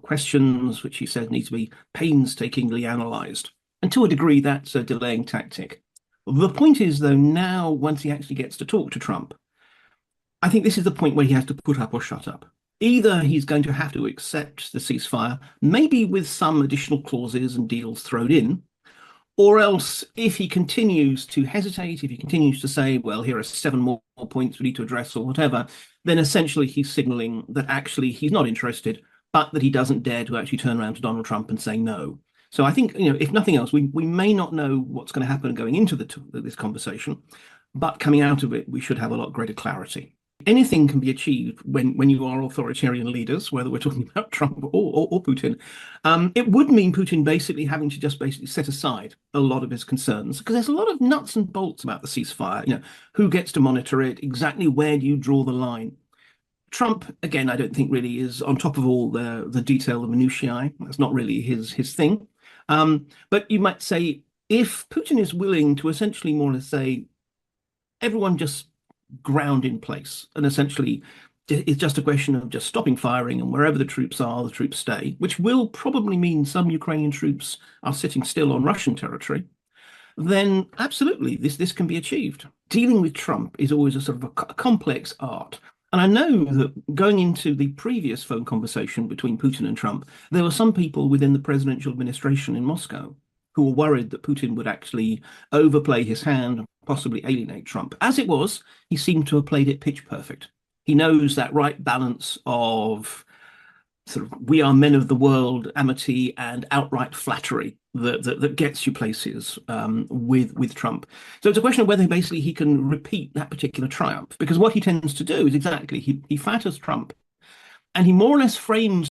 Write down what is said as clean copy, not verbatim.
questions, which he says need to be painstakingly analysed. And to a degree, that's a delaying tactic. The point is, though, now once he actually gets to talk to Trump, I think this is the point where he has to put up or shut up. Either he's going to have to accept the ceasefire, maybe with some additional clauses and deals thrown in, or else if he continues to hesitate, if he continues to say, well, here are 7 more points we need to address or whatever, then essentially he's signaling that actually he's not interested, but that he doesn't dare to actually turn around to Donald Trump and say no. So I think, if nothing else, we may not know what's going to happen going into this conversation, but coming out of it, we should have a lot greater clarity. Anything can be achieved when you are authoritarian leaders, whether we're talking about Trump or Putin. It would mean Putin basically having to just basically set aside a lot of his concerns, because there's a lot of nuts and bolts about the ceasefire. Who gets to monitor it? Exactly where do you draw the line? Trump, again, I don't think really is on top of all the detail, the minutiae. That's not really his thing. But you might say, if Putin is willing to essentially more or less say, everyone just ground in place, and essentially it's just a question of just stopping firing, and wherever the troops are, the troops stay, which will probably mean some Ukrainian troops are sitting still on Russian territory, then absolutely this can be achieved. Dealing with Trump is always a sort of a complex art. And I know that going into the previous phone conversation between Putin and Trump, there were some people within the presidential administration in Moscow who were worried that Putin would actually overplay his hand and possibly alienate Trump. As it was, he seemed to have played it pitch perfect. He knows that right balance of sort of we are men of the world amity and outright flattery that gets you places with Trump. So it's a question of whether basically he can repeat that particular triumph, because what he tends to do is exactly he flatters Trump and he more or less frames